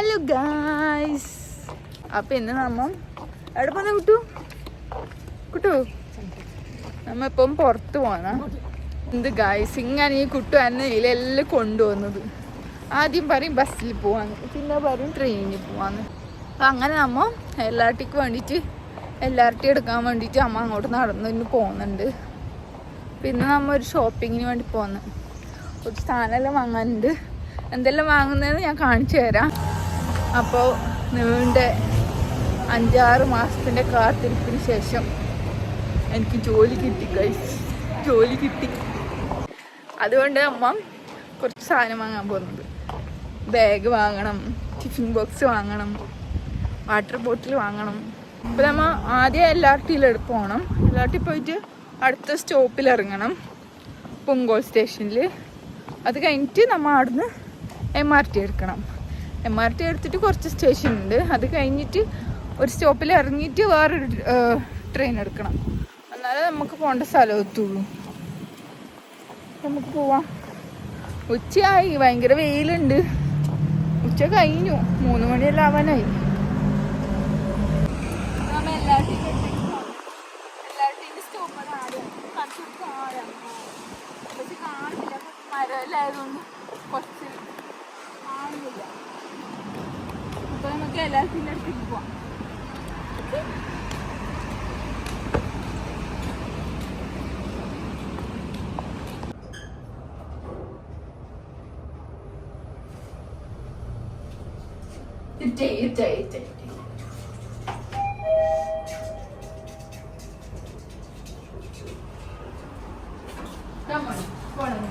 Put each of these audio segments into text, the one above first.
Hello guys, അപ്പം ഇന്ന് എവിടെ പോന്ന കുട്ടു നമ്മ പുറത്ത് പോന്ന എന്ത് ഗായ്സ്, ഇങ്ങനെ ഈ കുട്ടു എന്നെ ഇതിലെല്ലാം കൊണ്ടുപോകുന്നത്. ആദ്യം പറയും ബസ്സിൽ പോവാന്ന്, പിന്നെ പറയും ട്രെയിനിൽ പോവാന്ന്. അപ്പം അങ്ങനെ എല്ലാർട്ടിക്ക് വേണ്ടിയിട്ട് എല്ലാർട്ടി എടുക്കാൻ വേണ്ടിയിട്ട് അങ്ങോട്ട് നടന്നു പോകുന്നുണ്ട്. പിന്നെ ഒരു ഷോപ്പിങ്ങിന് വേണ്ടി പോകുന്നു. ഒരു സാധനമെല്ലാം വാങ്ങാനുണ്ട്. എന്തെല്ലാം വാങ്ങുന്നതെന്ന് ഞാൻ കാണിച്ചു തരാം. അപ്പോൾ നീണ്ട 5-6 മാസത്തിൻ്റെ കാത്തിരിപ്പിന് ശേഷം എനിക്ക് ജോലി കിട്ടി ഗൈസ്, ജോലി കിട്ടി. അതുകൊണ്ട് കുറച്ച് സാധനം വാങ്ങാൻ പോകുന്നത്. ബാഗ് വാങ്ങണം, ടിഫിൻ ബോക്സ് വാങ്ങണം, വാട്ടർ ബോട്ടിൽ വാങ്ങണം. അപ്പോൾ ആദ്യം എല്ലാർട്ടിയിൽ പോകണം. എല്ലാർട്ടി പോയിട്ട് അടുത്ത സ്റ്റോപ്പിൽ ഇറങ്ങണം, പുങ്കോൾ സ്റ്റേഷനിൽ. അത് കഴിഞ്ഞിട്ട് അവിടുന്ന് MRT എടുക്കണം. MRT എടുത്തിട്ട് കുറച്ച് സ്റ്റേഷൻ ഉണ്ട്. അത് കഴിഞ്ഞിട്ട് ഒരു സ്റ്റോപ്പിൽ ഇറങ്ങിയിട്ട് വേറൊരു ട്രെയിൻ എടുക്കണം. എന്നാലേ നമുക്ക് പോകേണ്ട സ്ഥലം എത്തുള്ളൂ. നമുക്ക് പോവാം. ഉച്ചയായി, ഭയങ്കര വെയിലുണ്ട്. ഉച്ച കഴിഞ്ഞു, 3 മണിയെല്ലാം ആവാനായി. മരലായതുകൊണ്ട് കുറച്ച് കാണുന്നില്ല. അപ്പൊ നമുക്ക് എല്ലാത്തിൻ്റെ അടുത്തേക്ക് പോവാം. Come on, follow me.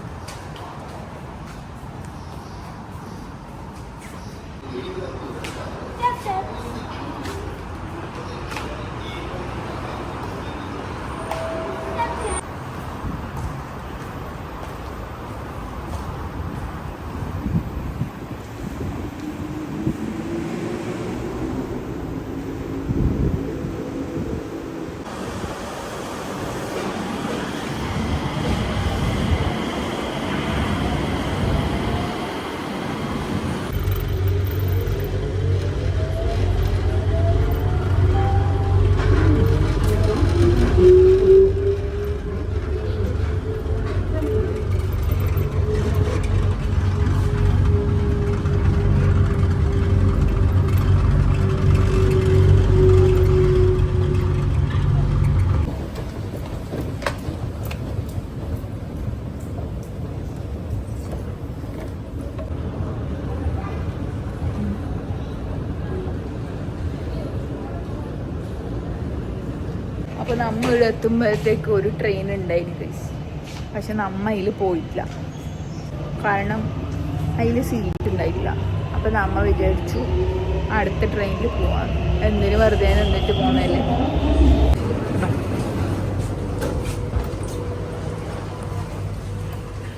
അപ്പോൾ ഇവിടെ എത്തുമ്പോഴത്തേക്ക് ഒരു ട്രെയിൻ ഉണ്ടായിരുന്നു ഗൈസ്. പക്ഷെ അതിൽ പോയിട്ടില്ല, കാരണം അതിൽ സീറ്റ് ഉണ്ടായില്ല. അപ്പോൾ വിചാരിച്ചു അടുത്ത ട്രെയിനിൽ പോവാം. എന്തിനു വെറുതെ നിന്നിട്ട് പോകുന്നതല്ലേ.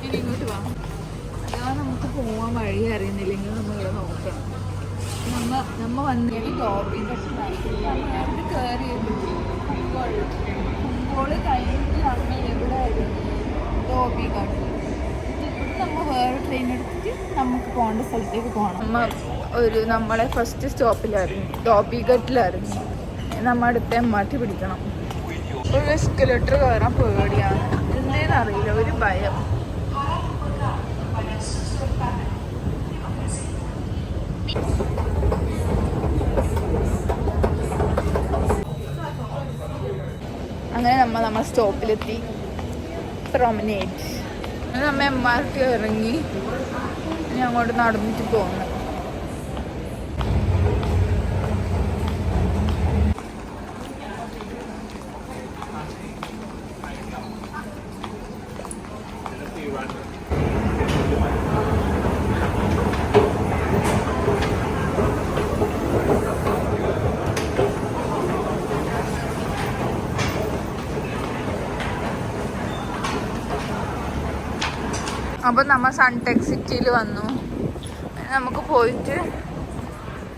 ഇനി ഇങ്ങോട്ട് പോവാം. അഥവാ നമുക്ക് പോവാൻ വഴി അറിയുന്നില്ലെങ്കിൽ നമ്മളിവിടെ നോക്കണം. വന്നിട്ട് കയറി കുമ്പോള് കഴിഞ്ഞിട്ട് എവിടെയായിരുന്നു ധോബിഘാട്ട്. ഇവിടെ വേറെ ട്രെയിൻ എടുത്തിട്ട് നമുക്ക് പോകേണ്ട സ്ഥലത്തേക്ക് പോകണം. നമ്മളെ ഫസ്റ്റ് സ്റ്റോപ്പിലായിരുന്നു, ധോബിഘട്ടിലായിരുന്നു. അടുത്ത MRT പിടിക്കണം. ഒരു എസ്കലേറ്റർ കയറാൻ പേടിയാണ്, എന്തേന്നറിയില്ല, ഒരു ഭയം. അങ്ങനെ നമ്മൾ സ്റ്റോപ്പിലെത്തി. പ്രൊമനേഡ്. MRT ഇറങ്ങി ഇനി അങ്ങോട്ട് നടന്നിട്ട് പോകുന്നു. അപ്പോൾ സൺടെക് സിറ്റിയിൽ വന്നു. നമുക്ക് പോയിട്ട്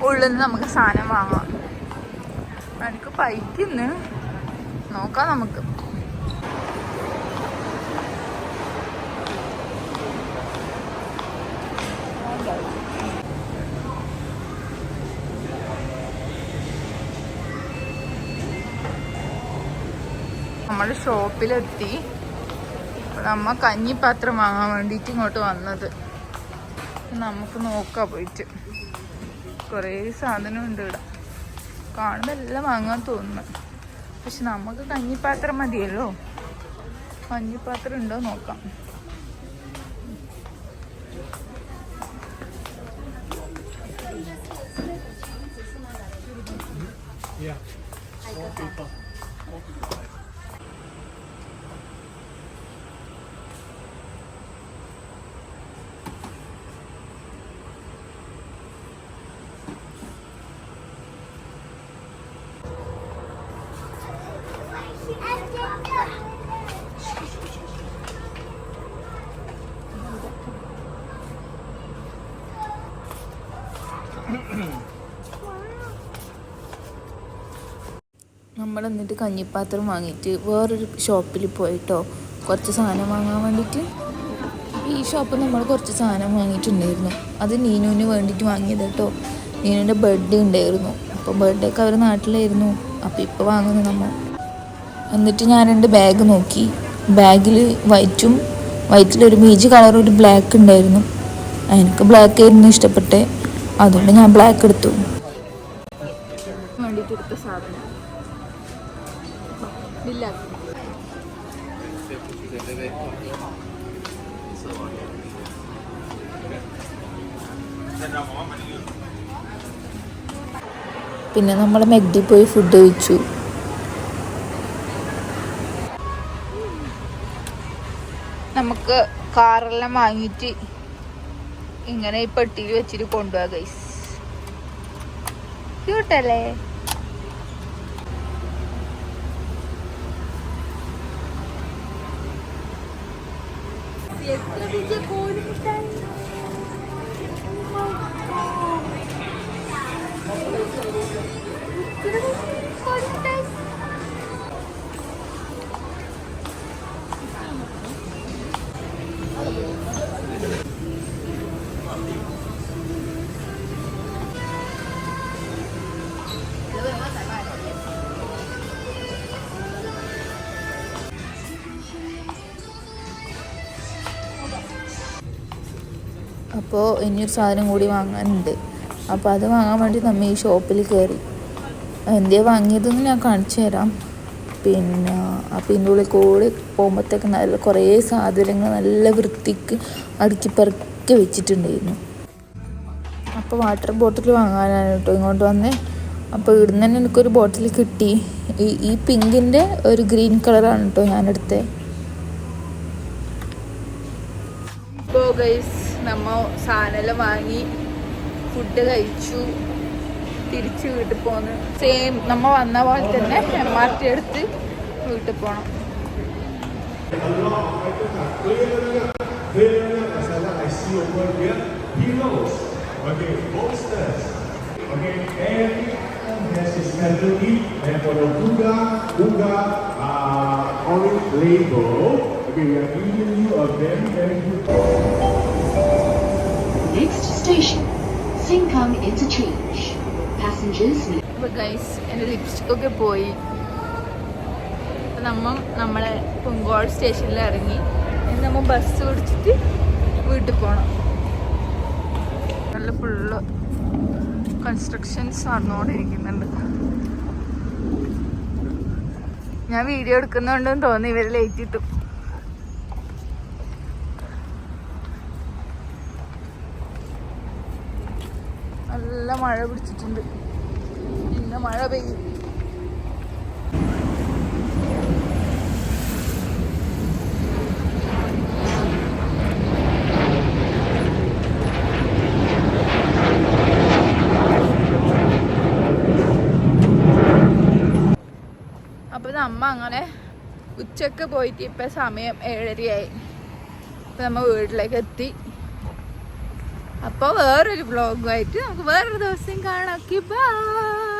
ഉള്ളിൽ നിന്ന് നമുക്ക് സാധനം വാങ്ങാം. എനിക്ക് പൈക്കിന്ന് നോക്കാം നമുക്ക്. നമ്മൾ ഷോപ്പിലെത്തി. നമ്മ കഞ്ഞിപ്പാത്രം വാങ്ങാൻ വേണ്ടിയിട്ട് ഇങ്ങോട്ട് വന്നത്. നമുക്ക് നോക്കാം പോയിട്ട്. കുറേ സാധനം ഉണ്ട് ഇവിടെ. കാണുമ്പോൾ എല്ലാം വാങ്ങാൻ തോന്നുന്നു. പക്ഷെ നമുക്ക് കഞ്ഞിപ്പാത്രം മതിയല്ലോ. കഞ്ഞിപ്പാത്രം ഉണ്ടോ നോക്കാം. നമ്മൾ എന്നിട്ട് കഞ്ഞിപ്പാത്രം വാങ്ങിയിട്ട് വേറൊരു ഷോപ്പിൽ പോയിട്ടോ കുറച്ച് സാധനം വാങ്ങാൻ വേണ്ടിയിട്ട്. ഈ ഷോപ്പിൽ നമ്മൾ കുറച്ച് സാധനം വാങ്ങിയിട്ടുണ്ടായിരുന്നു. അത് നീനുവിന് വേണ്ടിയിട്ട് വാങ്ങിയത് കേട്ടോ. നീനുവിൻ്റെ ബർത്ത്ഡേ ഉണ്ടായിരുന്നു. അപ്പോൾ ബർത്ത്ഡേക്ക് അവർ നാട്ടിലായിരുന്നു. അപ്പോൾ ഇപ്പോൾ വാങ്ങുന്നു നമ്മൾ. എന്നിട്ട് ഞാൻ എൻ്റെ ബാഗ് നോക്കി. ബാഗിൽ വൈറ്റിലൊരു ബീജ് കളർ ഒരു ബ്ലാക്ക് ഉണ്ടായിരുന്നു. എനിക്ക് ബ്ലാക്ക് ആയിരുന്നു ഇഷ്ടപ്പെട്ടെ. അതുകൊണ്ട് ഞാൻ ബ്ലാക്ക് എടുത്തു. വേണ്ടിയിട്ട് എടുത്ത സാധനം പിന്നെ നമ്മൾ മെഗ്ഡി പോയി ഫുഡ് കഴിച്ചു. നമുക്ക് കാറെല്ലാം വാങ്ങിയിട്ട് ഇങ്ങനെ ഈ പെട്ടിയിൽ വെച്ചിട്ട് കൊണ്ടുപോവാ ഗൈസ്. ക്യൂട്ടല്ലേ? അപ്പോൾ ഇനിയൊരു സാധനം കൂടി വാങ്ങാനുണ്ട്. അപ്പോൾ അത് വാങ്ങാൻ വേണ്ടി നമ്മൾ ഈ ഷോപ്പിൽ കയറി. എന്തിയാ വാങ്ങിയതെന്ന് ഞാൻ കാണിച്ചു തരാം. പിന്നെ ഇതിൻ്റെ ഉള്ളിൽ കൂടി പോകുമ്പോഴത്തേക്ക് നല്ല കുറേ സാധനങ്ങൾ നല്ല വൃത്തിക്ക് അടുക്കി പെറുക്കി വെച്ചിട്ടുണ്ടായിരുന്നു. അപ്പോൾ വാട്ടർ ബോട്ടിൽ വാങ്ങാനാണ് കേട്ടോ ഇങ്ങോട്ട് വന്നേ. അപ്പോൾ ഇവിടുന്ന് തന്നെ എനിക്കൊരു ബോട്ടിൽ കിട്ടി. ഈ പിങ്കിൻ്റെ ഒരു ഗ്രീൻ കളറാണ് കേട്ടോ ഞാനെടുത്തത്. ഇപ്പോൾ ഗൈസ് നമ്മൾ സാധനമെല്ലാം വാങ്ങി ഫുഡ് കഴിച്ചു. തിരിച്ച് വീട്ടിൽ പോന്ന്. സെയിം നമ്മൾ വന്ന പോലെ തന്നെ MRT എടുത്ത് വീട്ടിൽ പോകണം. Next station, Sengkang Interchange. Passengers need. അപ്പോൾ ഗൈസ് എൻ്റെ ലിപ്സ്റ്റിക്കൊക്കെ പോയി. അപ്പോൾ നമ്മളെ പുങ്കോട് സ്റ്റേഷനിൽ ഇറങ്ങി. ഇനി നമ്മൾ ബസ് പിടിച്ചിട്ട് വീട്ടിൽ പോകണം. നല്ല ഫുള്ള് കൺസ്ട്രക്ഷൻസ് നടന്നുകൊണ്ടിരിക്കുന്നുണ്ട്. ഞാൻ വീഡിയോ എടുക്കുന്നുണ്ടെന്ന് തോന്നി ഇവർ ലേറ്റ് കിട്ടും. നല്ല മഴ പിടിച്ചിട്ടുണ്ട്. ഇന്ന് മഴ പെയ്യും. അപ്പോൾ നമ്മ അങ്ങനെ ഉച്ചക്ക് പോയിട്ട് ഇപ്പം സമയം 7:30 ഇപ്പം നമ്മൾ വീട്ടിലേക്ക് എത്തി. അപ്പോൾ വേറൊരു വ്ളോഗുമായിട്ട് നമുക്ക് വേറൊരു ദിവസം കാണാം. ബൈ.